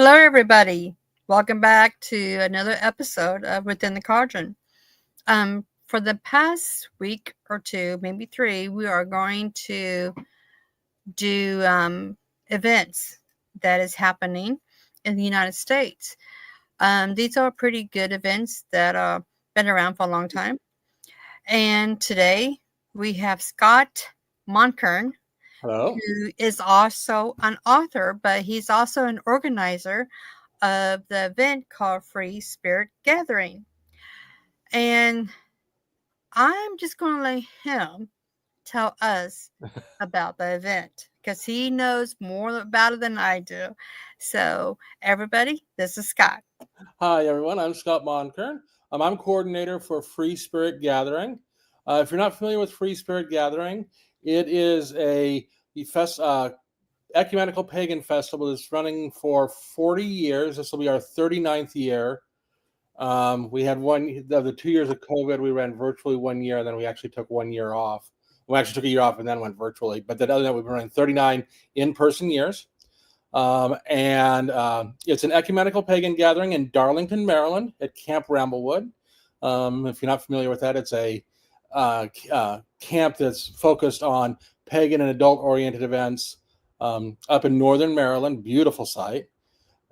Hello, everybody. Welcome back to another episode of Within the Cauldron. For the past week or two, maybe three, we are going to do events that is happening in the United States. These are pretty good events that have been around for a long time. And today we have Scott Monkern, Hello. who is also an author, but he's also an organizer of the event called Free Spirit Gathering. And I'm just going to let him tell us about the event because he knows more about it than I do. So, everybody, this is Scott. Hi, everyone. I'm Scott Monkern. I'm coordinator for Free Spirit Gathering. If you're not familiar with Free Spirit Gathering, it is a ecumenical pagan festival that's running for 40 years. This will be our 39th year. We had the 2 years of COVID, we ran virtually 1 year, and then we actually took 1 year off. We actually took a year off and then went virtually. But then other than that, we've been running 39 in-person years. It's an ecumenical pagan gathering in Darlington, Maryland at Camp Ramblewood. If you're not familiar with that, it's a camp that's focused on pagan and adult-oriented events up in northern Maryland. Beautiful site.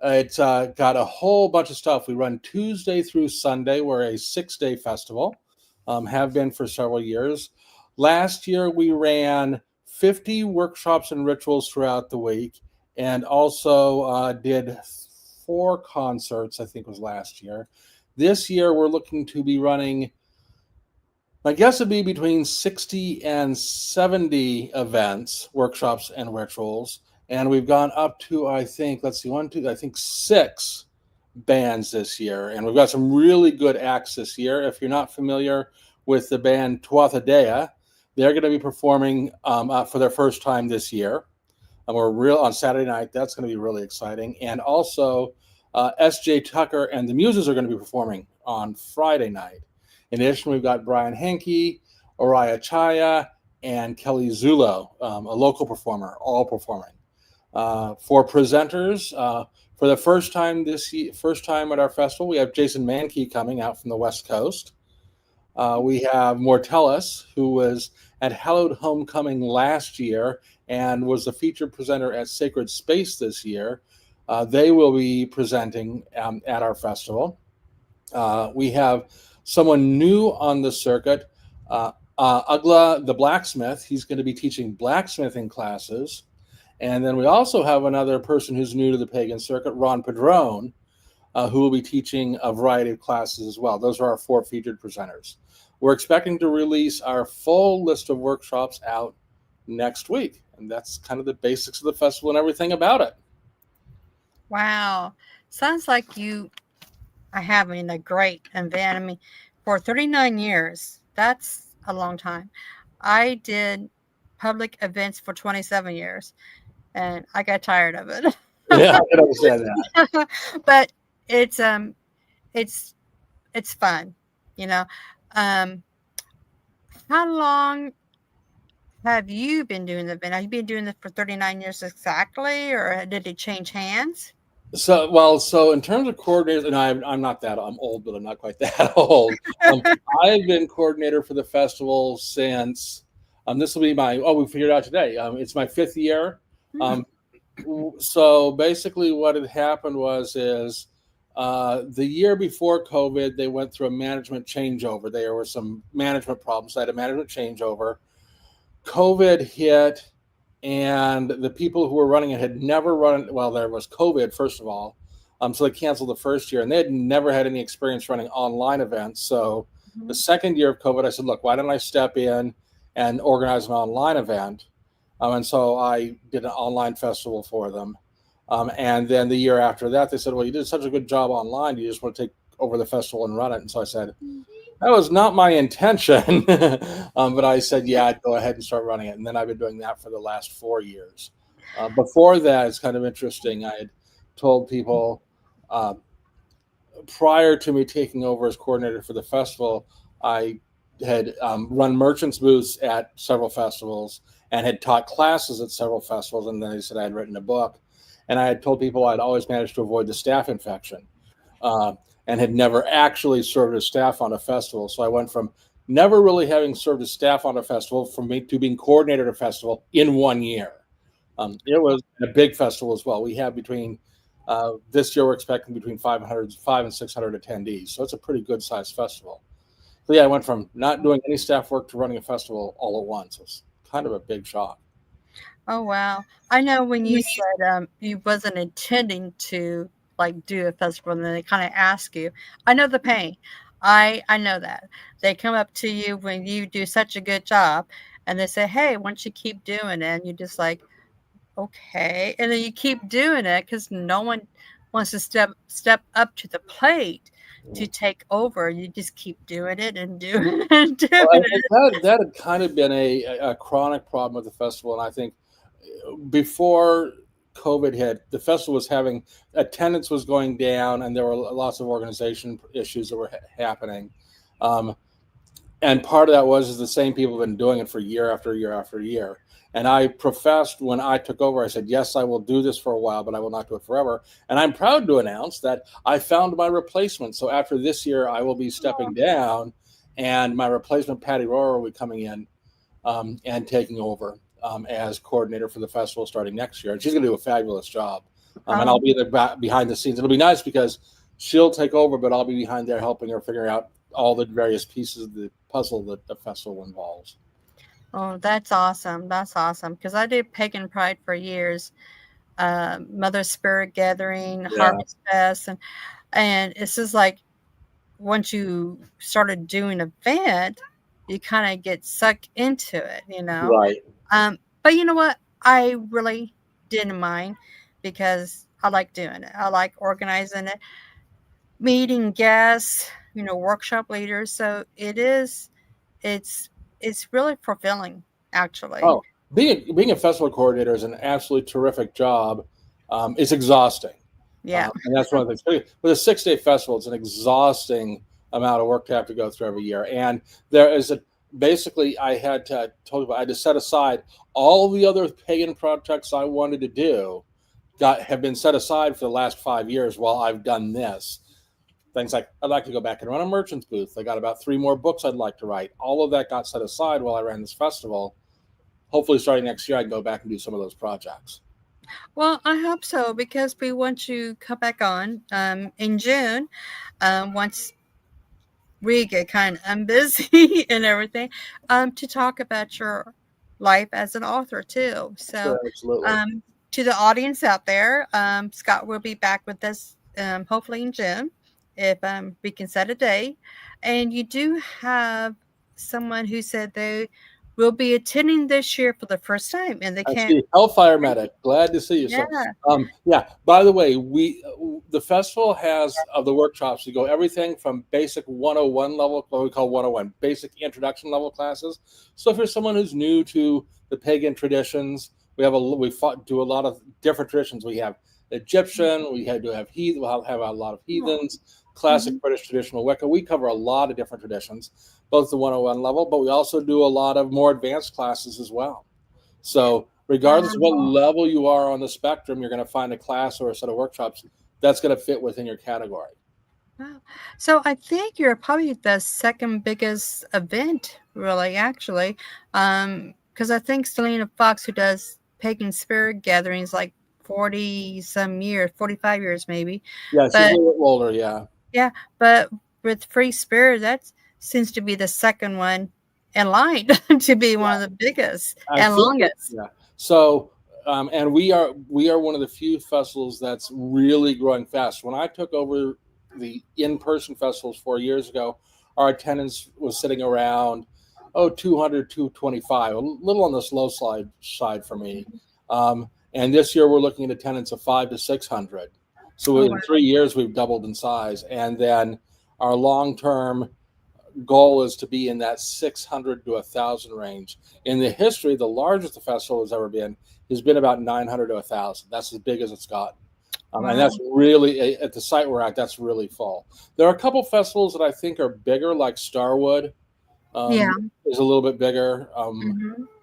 It's got a whole bunch of stuff. We run Tuesday through Sunday. We're a 6-day festival, have been for several years. Last year, we ran 50 workshops and rituals throughout the week, and also did 4 concerts, I think was last year. This year, we're looking to be running, my guess would be between 60 and 70 events, workshops, and rituals. And we've gone up to, I think, 6 bands this year. And we've got some really good acts this year. If you're not familiar with the band Tuatha Dea, they're going to be performing for their first time this year. And we're on Saturday night. That's going to be really exciting. And also, S.J. Tucker and the Muses are going to be performing on Friday night. In addition, we've got Brian Henke, Oriah Chaya, and Kelly Zulo, a local performer, all performing. For presenters, for the first time at our festival, we have Jason Mankey coming out from the West Coast. We have Mortellus, who was at Hallowed Homecoming last year and was the featured presenter at Sacred Space this year. They will be presenting at our festival. We have someone new on the circuit, Ugla the blacksmith. He's going to be teaching blacksmithing classes. And then we also have another person who's new to the pagan circuit, Ron Padron, who will be teaching a variety of classes as well. Those are our 4 featured presenters. We're expecting to release our full list of workshops out next week. And that's kind of the basics of the festival and everything about it. Wow. Sounds like you are having a great event. I mean, for 39 years, that's a long time. I did public events for 27 years. And I got tired of it. Yeah, I can understand that. But it's fun, you know. How long have you been doing the event? Have you been doing this for 39 years exactly, or did it change hands? So in terms of coordinators, and I'm not that, I'm old, but I'm not quite that old. I've been coordinator for the festival since, this will be we figured out today. It's my 5th year. So basically what had happened is the year before COVID, they went through a management changeover. There were some management problems. They had a management changeover. COVID hit, and the people who were running it had never run, there was COVID, first of all. So they canceled the first year, and they had never had any experience running online events. So the second year of COVID, I said, look, why don't I step in and organize an online event? And so I did an online festival for them. And then the year after that, they said, well, you did such a good job online. Do you just want to take over the festival and run it? And so I said, that was not my intention. But I said, yeah, I'd go ahead and start running it. And then I've been doing that for the last 4 years. Before that, it's kind of interesting. I had told people prior to me taking over as coordinator for the festival, I had run merchants booths at several festivals and had taught classes at several festivals. And then they said I had written a book. and I had told people I'd always managed to avoid the staph infection, uh, and had never actually served as staff on a festival. So I went from never really having served as staff on a festival from me to being coordinator at a festival in 1 year. It was a big festival as well. We have between this year we're expecting between 500 and 600 attendees, so it's a pretty good sized festival. So yeah, I went from not doing any staff work to running a festival all at once. It's kind of a big shock. Oh wow. I know when you said you wasn't intending to like do a festival and then they kind of ask you. I know the pain. I know that. They come up to you when you do such a good job and they say, "Hey, why don't you keep doing it?" And you're just like, "Okay." And then you keep doing it cuz no one wants to step up to the plate to take over. You just keep doing it and doing it and doing Well, I think it. that had kind of been a chronic problem with the festival, and I think before COVID hit, the festival was having attendance was going down, and there were lots of organization issues that were happening. Um, and part of that was the same people have been doing it for year after year after year. And I professed when I took over, I said, yes, I will do this for a while, but I will not do it forever. And I'm proud to announce that I found my replacement. So after this year, I will be stepping down, and my replacement, Patty Rohrer, will be coming in and taking over as coordinator for the festival starting next year. And she's going to do a fabulous job. And I'll be behind the scenes. It'll be nice because she'll take over, but I'll be behind there helping her figure out all the various pieces of the puzzle that the festival involves. Oh, that's awesome. That's awesome. Because I did Pagan Pride for years, Mother Spirit Gathering, Yeah. Harvest Fest, and it's just like once you started doing an event, you kind of get sucked into it, you know. Right. But you know what? I really didn't mind because I like doing it. I like organizing it, meeting guests, you know, workshop leaders. So it's really fulfilling, actually. Oh, being a festival coordinator is an absolutely terrific job. It's exhausting. Yeah. And that's one of the things. With a 6-day festival, it's an exhausting amount of work to have to go through every year. And there is basically, I had to set aside all the other pagan projects I wanted to do have been set aside for the last 5 years while I've done this. Things like I'd like to go back and run a merchant's booth. I got about 3 more books I'd like to write. All of that got set aside while I ran this festival. Hopefully starting next year, I can go back and do some of those projects. Well, I hope so because we want you to come back on in June once we get kind of unbusy and everything to talk about your life as an author too. So, Sure, absolutely. to the audience out there, Scott will be back with us hopefully in June if we can set a day. And you do have someone who said they will be attending this year for the first time, and they I can't. see Hellfire Medic. Glad to see you. Yeah. So, yeah. By the way, the festival has of the workshops. You go everything from basic 101 level, what we call 101, basic introduction level classes. So if you're someone who's new to the pagan traditions, do a lot of different traditions. We have Egyptian. We have heathen. We'll have a lot of heathens. Classic British traditional Wicca. We cover a lot of different traditions, both the 101 level, but we also do a lot of more advanced classes as well. So regardless of what level you are on the spectrum, you're going to find a class or a set of workshops that's going to fit within your category. Wow. So I think you're probably the second biggest event, really, actually, because I think Selena Fox, who does Pagan Spirit Gatherings, like 40-some years, 45 years maybe. Yeah, she's a little bit older, yeah. Yeah, but with Free Spirit, that seems to be the second one in line to be one of the biggest and longest. Yeah. So, and we are one of the few festivals that's really growing fast. When I took over the in-person festivals 4 years ago, our attendance was sitting around 200, 225, a little on the slow side for me. And this year we're looking at attendance of 500 to 600. So in 3 years, we've doubled in size. And then our long-term goal is to be in that 600 to 1,000 range. In the history, the largest the festival has ever been has been about 900 to 1,000. That's as big as it's gotten. And that's really, at the site we're at, that's really full. There are a couple festivals that I think are bigger, like Starwood is a little bit bigger.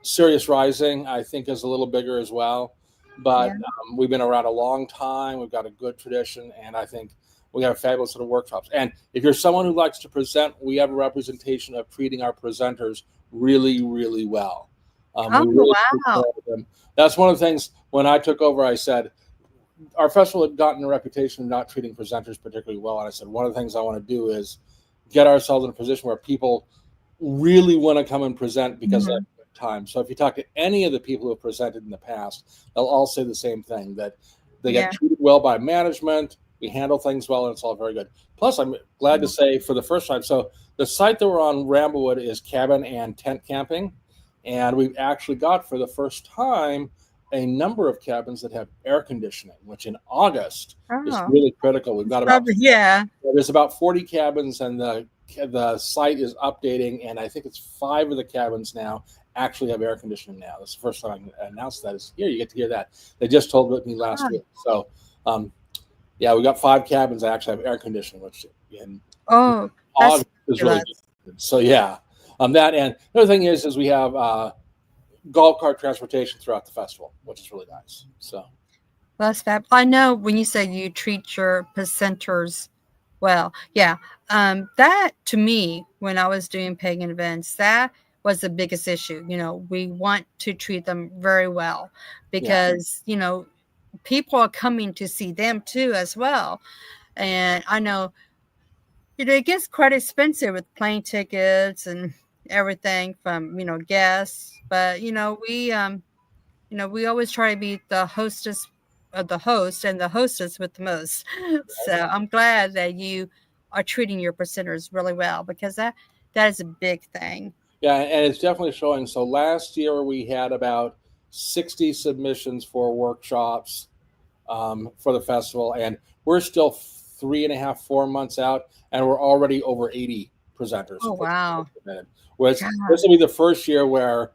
Sirius Rising, I think, is a little bigger as well. but Yeah. we've been around a long time. We've got a good tradition, and I think we have fabulous little workshops. And if you're someone who likes to present, we have a representation of treating our presenters really, really well. Oh, We really take care wow. of them. That's one of the things when I took over, I said, our festival had gotten a reputation of not treating presenters particularly well. And I said, one of the things I want to do is get ourselves in a position where people really want to come and present because Mhm. of that time. So if you talk to any of the people who have presented in the past, they'll all say the same thing, that they get Yeah. treated well by management. We handle things well, and it's all very good. Plus, I'm glad to say for the first time, so the site that we're on, Ramblewood, is cabin and tent camping. And we've actually got, for the first time, a number of cabins that have air conditioning, which in August is Oh, really critical. We've got about, probably, yeah. there's about 40 cabins, and the site is updating, and I think it's 5 of the cabins now actually have air conditioning now. That's the first time I announced that. Is here, you get to hear that. They just told me last Huh. week. So, yeah, we got 5 cabins that actually have air conditioning, which in Oh, that's August is really fabulous. good. So yeah, that, and the other thing is we have golf cart transportation throughout the festival, which is really nice. So That's fab. I know when you say you treat your presenters well, yeah. That to me, when I was doing pagan events, that was the biggest issue. We want to treat them very well yeah, because, people are coming to see them too as well. And I know, it gets quite expensive with plane tickets and everything from, guests. But, we always try to be the hostess of the host and the hostess with the most. So I'm glad that you are treating your presenters really well because that is a big thing. yeah, and it's definitely showing. So last year we had about 60 submissions for workshops for the festival, and we're still 3.5, 4 months out, and we're already over 80 presenters Oh, wow. submitted. Which God. this will be the first year where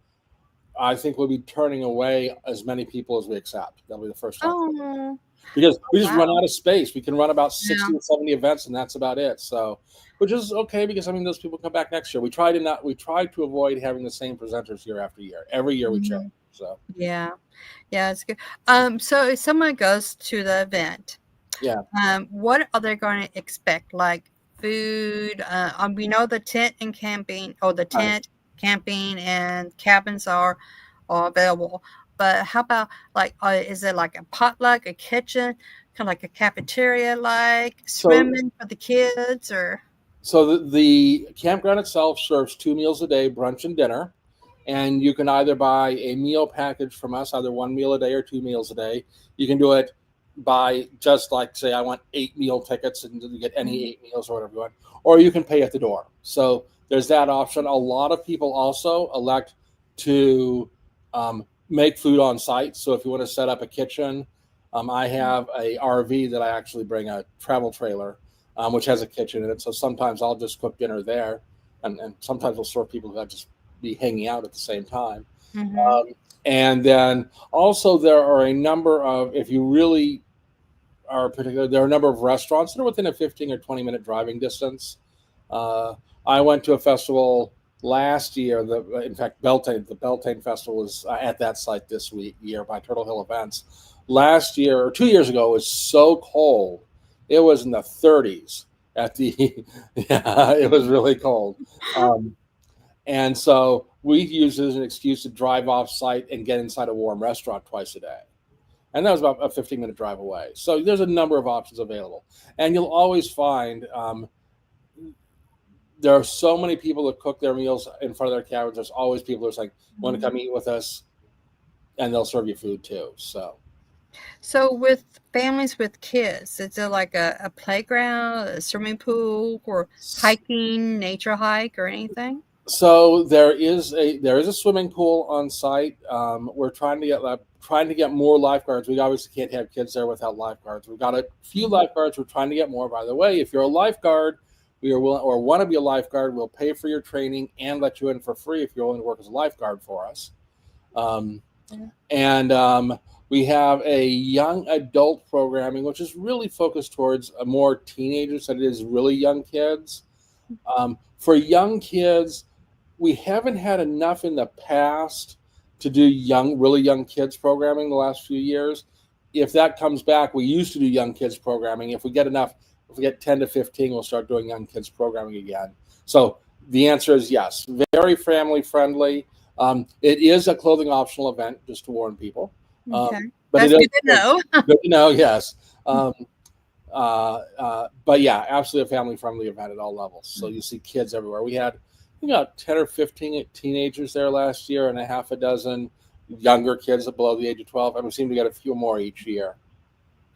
I think we'll be turning away as many people as we accept. That'll be the first time. Oh, Because we just run wow. out of space. We can run about Yeah. 60 to 70 events, and that's about it. So, which is okay because those people come back next year. We try to avoid having the same presenters year after year. Every year we change. Mhm. So Yeah. Yeah, it's good. So if someone goes to the event, yeah. what are they going to expect? Like food? We know the tent and camping, or the Right. tent, camping, and cabins are available. But how about like, is it like a potluck, a kitchen, kind of like a cafeteria, like So swimming for the kids, or? the campground itself serves 2 meals a day, brunch and dinner. And you can either buy a meal package from us, either 1 meal a day or 2 meals a day. You can do it by just like, say, I want 8 meal tickets and you get any Mhm. 8 meals or whatever you want, or you can pay at the door. So there's that option. A lot of people also elect to make food on site. So if you want to set up a kitchen, I have a RV that I actually bring, a travel trailer, which has a kitchen in it. So sometimes I'll just cook dinner there, and sometimes we'll serve people that just be hanging out at the same time. Mhm. And then also there are a number of, if you really are particular, there are a number of restaurants that are within a 15 or 20 minute driving distance. Uh, I went to a festival last year. In fact, the Beltane Festival is at that site this year by Turtle Hill Events. Last year or 2 years ago, it was so cold. It was in the 30s at the, yeah, it was really cold. Um, and so we use it as an excuse to drive off site and get inside a warm restaurant twice a day. And that was about a 15-minute drive away. So there's a number of options available. And you'll always find there are so many people that cook their meals in front of their cabins. There's always people who are saying, want to Mhm. come eat with us? And they'll serve you food too. So with families with kids, is it like a playground, a swimming pool, or hiking, nature hike, or anything? So there is a swimming pool on site. We're trying to get more lifeguards. We obviously can't have kids there without lifeguards. We've got a few Mhm. lifeguards. We're trying to get more. By the way, if you're a lifeguard, we are willing, or want to be a lifeguard, we'll pay for your training and let you in for free if you're willing to work as a lifeguard for us. Um, Yeah. and we have a young adult programming, which is really focused towards more teenagers than it is really young kids. For young kids, we haven't had enough in the past to do really young kids programming the last few years. If that comes back, we used to do young kids programming. If we get 10 to 15, we'll start doing young kids programming again. So the answer is yes, very family friendly. It is a clothing optional event, just to warn people. Okay. But That's good to know. Good to know, yes. But yeah, absolutely a family friendly event at all levels. So you see kids everywhere. We got 10 or 15 teenagers there last year, and a half a dozen younger kids below the age of 12, and we seem to get a few more each year.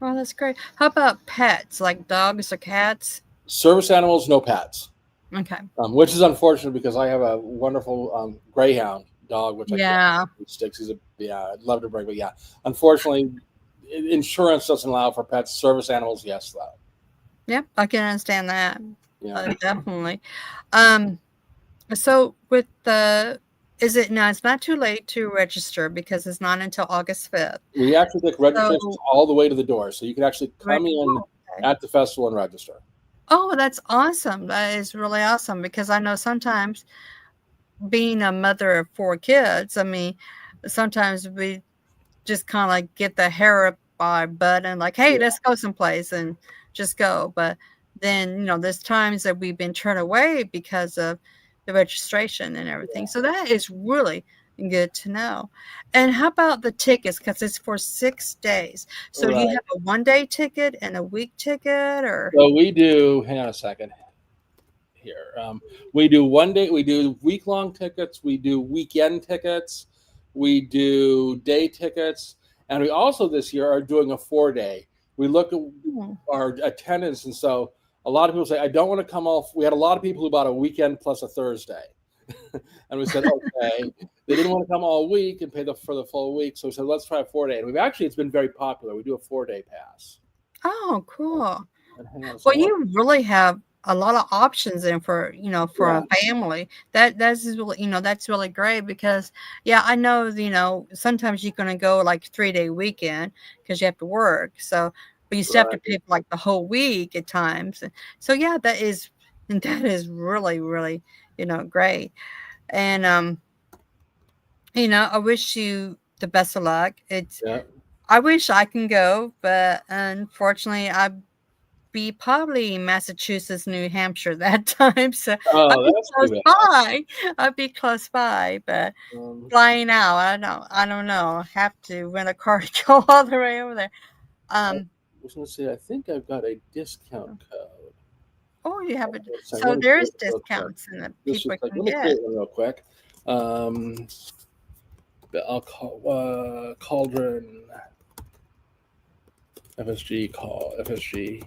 Oh, that's great. How about pets, like dogs or cats? Service animals, no pets. Okay. Which is unfortunate because I have a wonderful greyhound dog, which I can't sticks. I'd love to bring, but yeah, unfortunately, insurance doesn't allow for pets. Service animals, yes, though. Yep, I can understand that. Yeah, definitely. So with it's not too late to register because it's not until August 5th. We actually take registrations all the way to the door, so you can actually come in at the festival and register. Oh, that's awesome. That is really awesome because I know sometimes being a mother of 4 kids, I mean, sometimes we just kind of like get the hair up our butt and like, hey, let's go someplace and just go. But then, there's times that we've been turned away because of the registration and everything. Yeah. So that is really good to know. And how about the tickets? Because it's for 6 days. So do you have a 1-day ticket and a week ticket, or? So we do. Hang on a second. Here, we do 1 day. We do week-long tickets. We do weekend tickets. We do day tickets, and we also this year are doing a 4-day. We look at our attendance, and so a lot of people say, I don't want to come off. We had a lot of people who bought a weekend plus a Thursday. And we said, okay. They didn't want to come all week and pay for the full week. So we said, let's try a 4-day. And it's been very popular. We do a 4-day pass. Oh, cool. Well, you really have a lot of options in for a family. That's really, that's really great because I know, sometimes you're going to go like 3-day weekend because you have to work. So, but you still have to pay for like the whole week at times. So that is really, really, great. And, I wish you the best of luck. I wish I can go, but unfortunately I'd be probably in Massachusetts, New Hampshire that time. So I'd be close by, but flying out, I don't know. I have to rent a car to go all the way over there. I was going to say, I think I've got a discount code. Oh, you have it. So there's discounts and people can get. Let me create one real quick. I'll call Cauldron FSG.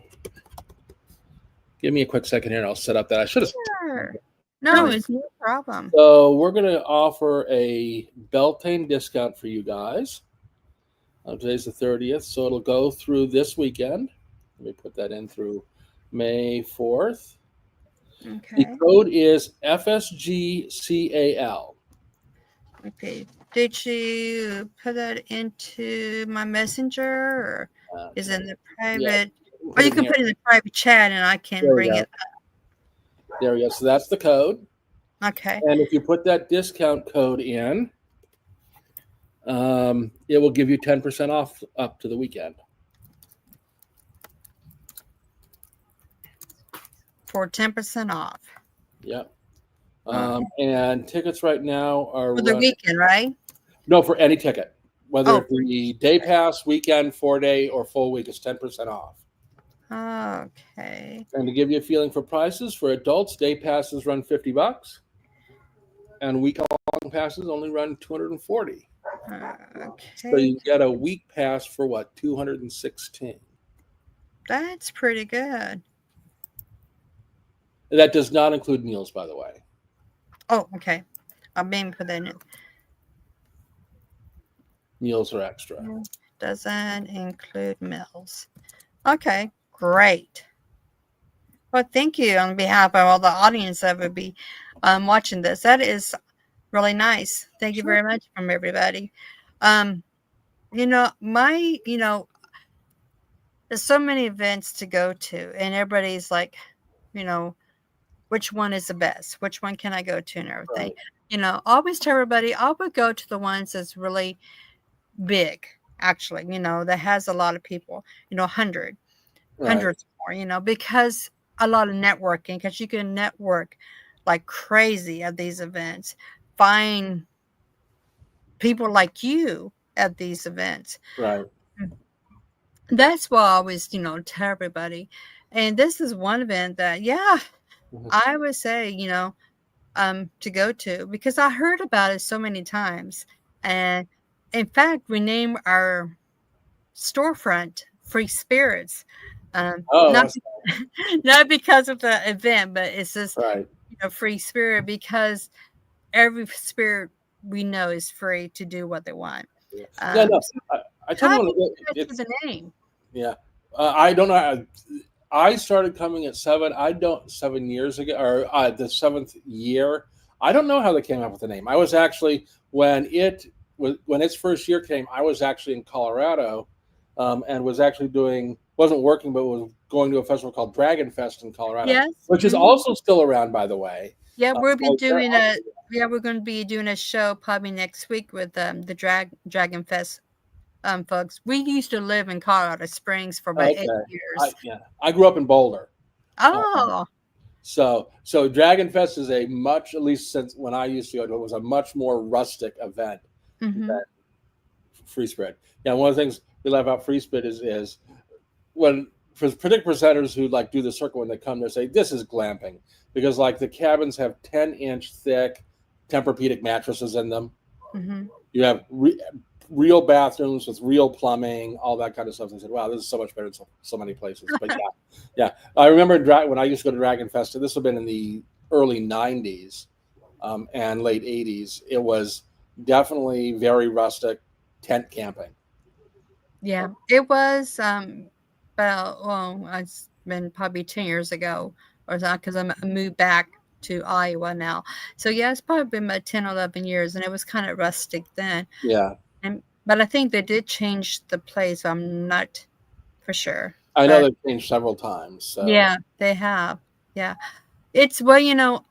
Give me a quick second here and I'll set up that. I should have. Sure. No, it's no problem. So we're going to offer a Beltane discount for you guys. Today's the 30th, so it'll go through this weekend. Let me put that in through May 4th. Okay. The code is FSGCAL. Okay. Did you put that into my messenger, or is it in the private? Or you can put it in the private chat and I can bring it up. There we go. So that's the code. Okay. And if you put that discount code in, it will give you 10% off up to the weekend. For 10% off. Yep. And tickets right now are for the weekend, right? No, for any ticket, whether it be day pass, weekend, 4-day, or full week, is 10% off. Okay. And to give you a feeling for prices, for adults, day passes run $50, and week-long passes only run $240. Okay. So you get a week pass for what, $216? That's pretty good. That does not include meals, by the way. Oh, okay. I'll maybe put that in. Meals are extra. Doesn't include meals. Okay, great. Well, thank you on behalf of all the audience that would be watching this. That is really nice. Thank you very much from everybody. There's so many events to go to, and everybody's like, which one is the best? Which one can I go to and everything? Right. always tell everybody I would go to the ones that's really big, actually, that has a lot of people, 100, Right. hundreds more, because a lot of networking, because you can network like crazy at these events, find people like you at these events. Right. That's why I always, tell everybody. And this is one event that, yeah, Mhm. I would say, to go to because I heard about it so many times. And in fact, we named our storefront Free Spirits. Oh, Not that's not because of the event, but it's just right. free spirit because every spirit we know is free to do what they want. Yeah. Yeah. No, So I tell how you did what, you get to it's the name? yeah. I don't know. I started coming at 7. I don't 7 years ago, or the 7th year. I don't know how they came up with the name. I was actually when its first year came. I was actually in Colorado, and was actually wasn't working, but was going to a festival called Dragon Fest in Colorado, Yes. which is also still around, by the way. Yeah, we'll be So they're doing also, a yeah, we're going to be doing a show probably next week with the Dragon Fest folks. We used to live in Colorado Springs for about eight okay. years. I grew up in Boulder. Um, Oh. so Dragon Fest is a much, at least since when I used to go to it, was a much more rustic event Mm-hmm. than Free Spread. Yeah, one of the things we love about Free Spread is when for particular presenters who like do the circle when they come there say this is glamping because like the cabins have 10-inch thick Tempur-Pedic mattresses in them. Mm-hmm. You have real bathrooms with real plumbing, all that kind of stuff. They said, "Wow, this is so much better than so many places." But yeah. I remember when I used to go to Dragon Fest. This would have been in the early '90s and late '80s. It was definitely very rustic tent camping. Yeah, it was about it's been probably 10 years ago or so because I moved back to Iowa now. So yeah, it's probably been about 10, 11 years, and it was kind of rustic then. Yeah, And but I think they did change the place. I'm not for sure, I know but they've changed several times. So yeah, they have. Yeah, it's well,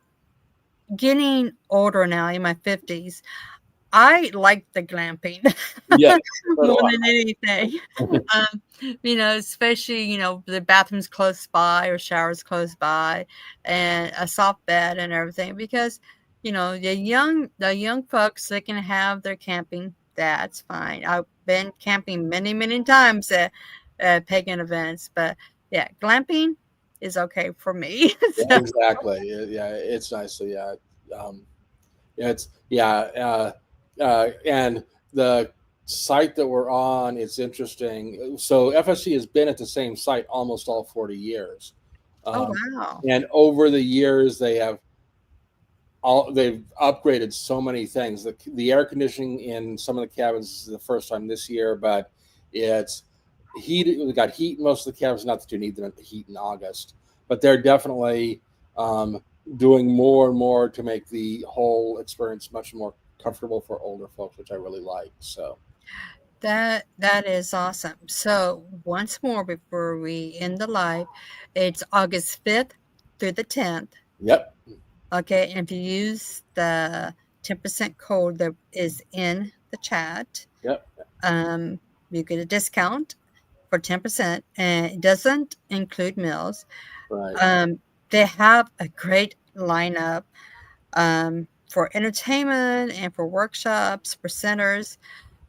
getting older now in my 50s. I like the glamping yeah, so more do than anything. I. Especially, the bathrooms close by or showers close by and a soft bed and everything because, the young folks, they can have their camping. That's fine. I've been camping many, many times at pagan events, but yeah, glamping is okay for me. Yeah, So, exactly. Yeah, it's nice. So yeah, um, it's and the site that we're on, it's interesting. So FSC has been at the same site almost all 40 years, oh, um, wow. and over the years they've upgraded so many things. The air conditioning in some of the cabins is the first time this year, but it's heat. We got heat in most of the cabins. Not that you need them at the heat in August, but they're definitely um, doing more and more to make the whole experience much more comfortable for older folks, which I really like. So, That is awesome. So once more before we end the live, it's August 5th through the 10th. yep, Okay, and if you use the 10% code that is in the chat, yep, um, you get a discount for 10%, and it doesn't include meals. right. They have a great lineup for entertainment and for workshops, for centers,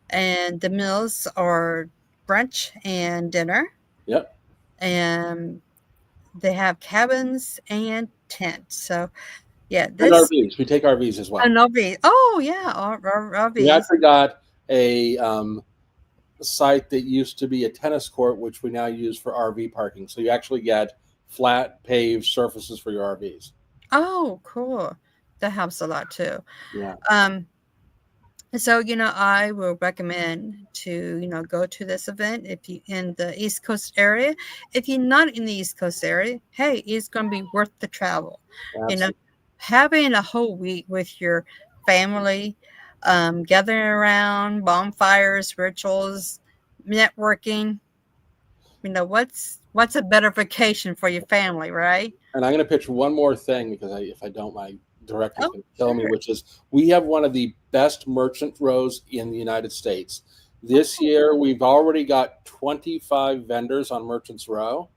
and the meals are brunch and dinner, Yep. and they have cabins and tents. So yeah, And this RVs. We take RVs as well. an RV. Oh yeah, We RVs. actually got a site that used to be a tennis court, which we now use for RV parking. So you actually get flat paved surfaces for your RVs. Oh, cool. That helps a lot too. Yeah. Um, so I will recommend to go to this event if you in the East Coast area. If you're not in the East Coast area, hey, it's going to be worth the travel. You know, Absolutely. having a whole week with your family, gathering around, bonfires, rituals, networking. What's a better vacation for your family, right? And I'm going to pitch one more thing because if I don't, my director is going to kill me, which is we have one of the best merchant rows in the United States. This year, we've already got 25 vendors on Merchants Row,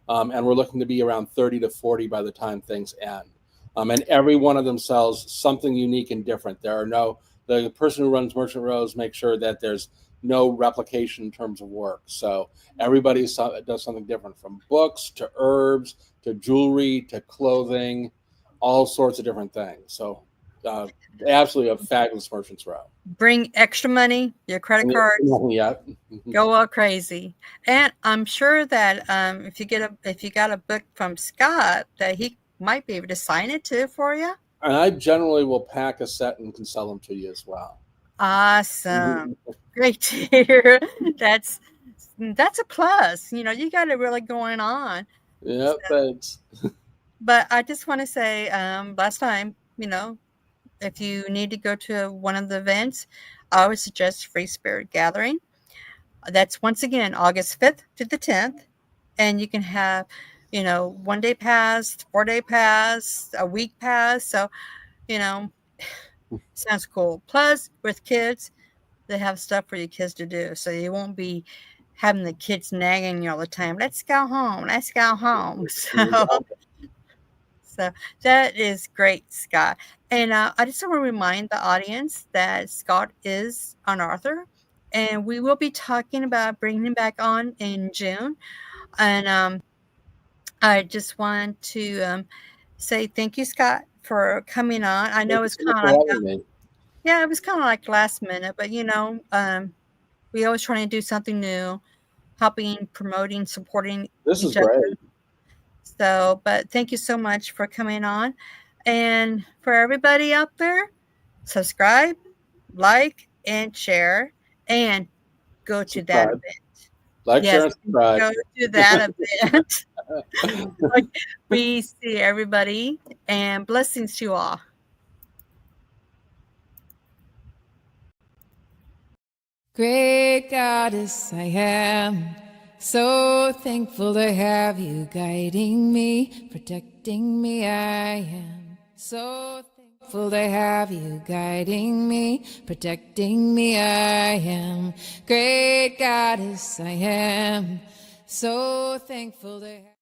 and we're looking to be around 30 to 40 by the time things end. And every one of them sells something unique and different. The person who runs Merchant Rows makes sure that there's no replication in terms of work. So everybody does something different, from books to herbs to jewelry to clothing, all sorts of different things. So absolutely a fabulous Merchants Row. Bring extra money, your credit card. Yeah. Go all crazy. And I'm sure that if you got a book from Scott, that he might be able to sign it too for you. And I generally will pack a set and can sell them to you as well. Awesome. Great to hear. That's a plus. You got it really going on. Yeah, thanks. But I just want to say, last time, if you need to go to one of the events, I would suggest Free Spirit Gathering. That's once again August 5th to the 10th. And you can have, 1 day pass, 4-day pass, a week pass. So, sounds cool. Plus, with kids, they have stuff for your kids to do. So you won't be having the kids nagging you all the time. Let's go home. Let's go home. So that is great, Scott. And I just want to remind the audience that Scott is an author, and we will be talking about bringing him back on in June. And I just want to say thank you, Scott, for coming on. I know it's kind of like it was kind of like last minute, but we always trying to do something new, helping, promoting, supporting each other. Great. So, but thank you so much for coming on. And for everybody out there, subscribe, like, and share, and go to that event. Share, and subscribe. Go to that event. We see everybody, and blessings to you all. Great Goddess, I am so thankful to have you guiding me, protecting me. I am so thankful to have you guiding me, protecting me. I am Great Goddess, I am so thankful to have